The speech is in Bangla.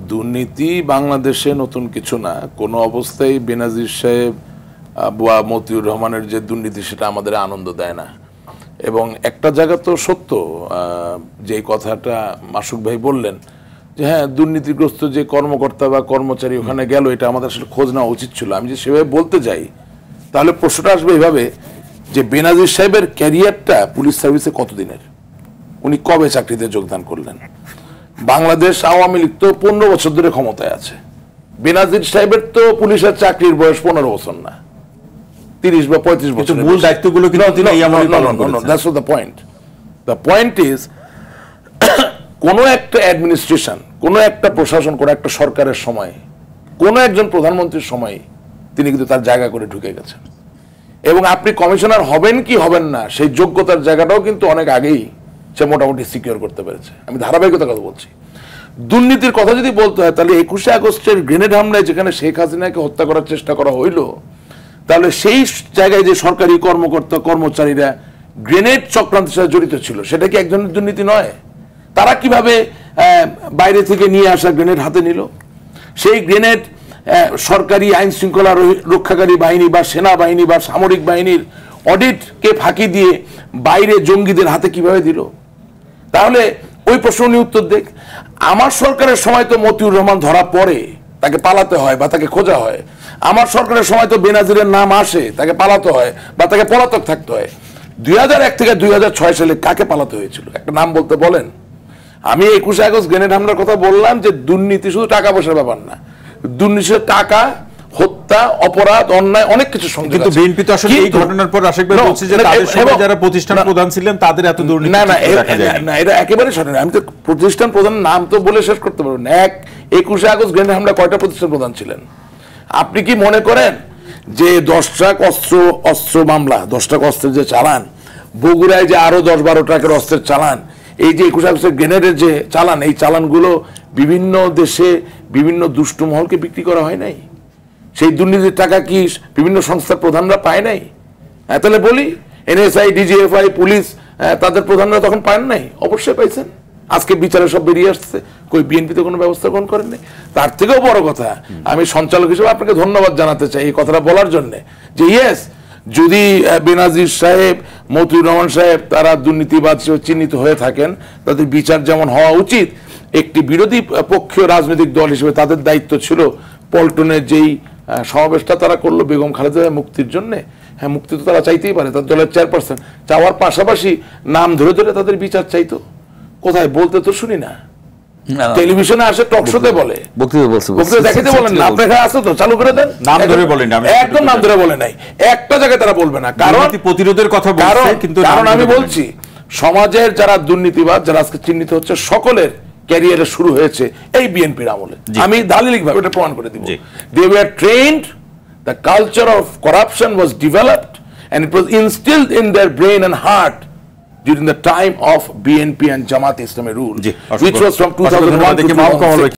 দুর্নীতি বাংলাদেশে নতুন কিছু না, কোনো অবস্থায় বেনাজির সাহেব বা মতিউর রহমানের যে দুর্নীতি সেটা আমাদের আনন্দ দেয় না। এবং একটা জায়গা তো সত্য, যে কথাটা মাসুক ভাই বললেন যে হ্যাঁ দুর্নীতিগ্রস্ত যে কর্মকর্তা বা কর্মচারী ওখানে গেল, এটা আমাদের আসলে খোঁজ নেওয়া উচিত ছিল। আমি যে সেভাবে বলতে যাই তাহলে প্রশ্নটা আসবে এভাবে যে বেনাজির সাহেবের ক্যারিয়ারটা পুলিশ সার্ভিসে কতদিনের, উনি কবে চাকরিতে যোগদান করলেন? বাংলাদেশ আওয়ামী লীগ তো 15 বছর ধরে ক্ষমতায় আছে। বেনাজির সাহেবের তো পুলিশের চাকরির বয়স 15 বছর না, 30 বা 35 বছর। মূল দায়িত্বগুলো কিন্তু তিনি that's the point. The point is কোন একটা অ্যাডমিনিস্ট্রেশন, কোন একটা প্রশাসন, কোন একটা সরকারের সময়, কোন একজন প্রধানমন্ত্রীর সময় তিনি কিন্তু তার জায়গা করে ঢুকে গেছেন। এবং আপনি কমিশনার হবেন কি হবেন না সেই যোগ্যতার জায়গাটাও কিন্তু অনেক আগেই সে মোটামুটি সিকিউর করতে পেরেছে। আমি ধারাবাহিকতার কথা বলছি। দুর্নীতির কথা যদি বলতে হয় তাহলে 21শে আগস্টের গ্রেনেড হামলায় যেখানে শেখ হাসিনাকে হত্যা করার চেষ্টা করা হইল, তাহলে সেই জায়গায় যে সরকারি কর্মকর্তা কর্মচারীরা গ্রেনেড চক্রান্তের সাথে জড়িত ছিল, সেটা কি এক ধরনের দুর্নীতি নয়? তারা কিভাবে বাইরে থেকে নিয়ে আসা গ্রেনেড হাতে নিল? সেই গ্রেনেড সরকারি আইন শৃঙ্খলা রক্ষাকারী বাহিনী বা সেনাবাহিনী বা সামরিক বাহিনীর অডিটকে ফাঁকি দিয়ে বাইরে জঙ্গিদের হাতে কিভাবে দিল? তাহলে ওই প্রশ্ন নিয়ে উত্তর দেখ। আমার সরকারের সময় তো মতিউর রহমান ধরা পড়ে, তাকে পালাতে হয় বা তাকে খোঁজা হয়। আমার সরকারের সময় তো বেনাজিরের নাম আসে, তাকে পালাতে হয় বা তাকে পলাতক থাকতে হয়। 2001 থেকে 2006 সালে কাকে পালাতে হয়েছিল? একটা নাম বলতে বলেন। আমি 21শে আগস্ট গ্রেনেড হামলার কথা বললাম যে দুর্নীতি শুধু টাকা পয়সার ব্যাপার না, দুর্নীতির টাকা, হত্যা, অপরাধ, অন্যায় অনেক কিছু সঙ্গে। কিন্তু বিএনপি তো আসলে এই ঘটনার পর আশিক ভাই বলছে যে তাদের সময় যারা প্রতিষ্ঠান প্রধান ছিলেন তাদের এত দুর্নীতি না, এটা একেবারে সঠিক না। আমি তো প্রতিষ্ঠান প্রধানের নাম তো বলে শেষ করতে পারবো না। 21শে আগস্ট গ্রেনেড হামলা কয়টা প্রতিষ্ঠান প্রধান ছিলেন? আপনি কি মনে করেন যে 10 ট্রাক অস্ত্র মামলা, 10 ট্রাক অস্ত্রের যে চালান, বগুড়ায় যে আরো 10-12 ট্রাকের অস্ত্রের চালান, এই যে 21শে আগস্টের গ্রেনেডের যে চালান, এই চালানগুলো বিভিন্ন দেশে বিভিন্ন দুষ্ট মহলকে বিক্রি করা হয় নাই? সেই দুর্নীতির টাকা কি বিভিন্ন সংস্থার প্রধানরা পায় নাই? তাহলে বলি এনএসআই, ডিজিএফআই, পুলিশ তাদের প্রধানরা তখন পান নাই? অবশ্যই পাইছেন। আজকে বিচারে সব বেরিয়ে আসছে। কই বিএনপি তো কোনো ব্যবস্থা গ্রহণ করেন নাই। তার থেকেও বড় কথা, আমি সঞ্চালক হিসেবে আপনাকে ধন্যবাদ জানাতে চাই এই কথাটা বলার জন্য যে ইয়েস, যদি বেনাজির সাহেব, মতিউর রহমান সাহেব তারা দুর্নীতিবাদ চিহ্নিত হয়ে থাকেন, তাদের বিচার যেমন হওয়া উচিত, একটি বিরোধী পক্ষীয় রাজনৈতিক দল হিসেবে তাদের দায়িত্ব ছিল পল্টনের যেই সমাবেশটা তারা করলো বেগম খালেদা মুক্তির জন্য, হ্যাঁ মুক্তি তো তারা চাইতেই পারে, তার দলের চেয়ারপারসন, চাওয়ার পাশাপাশি নাম ধরে ধরে তাদের বিচার চাইতো। কোথায় বলতে তো শুনি না, টেলিভিশনে আসে, টক শোতে বলে, বক্তৃতা দেখাতে বলেন না। আপনার এখানে আছে তো, চালু করে দেন। নাম ধরে বলেন, একদম নাম ধরে বলে নাই, একটা জায়গায় তারা বলবে না। কারণ প্রতিরোধের কথা বলছে, কিন্তু কারণ আমি বলছি সমাজের যারা দুর্নীতিবাদ, যারা আজকে চিহ্নিত হচ্ছে, সকলের ক্যারিয়ারে শুরু হয়েছে এই বিএনপির আমলে। আমি দালিলিকভাবে এটা প্রমাণ করে দিব। They were trained, the culture of corruption was developed and it was instilled in their brain and heart during the time of BNP and Jamaat Islami rule, which was from 2001 to 2006.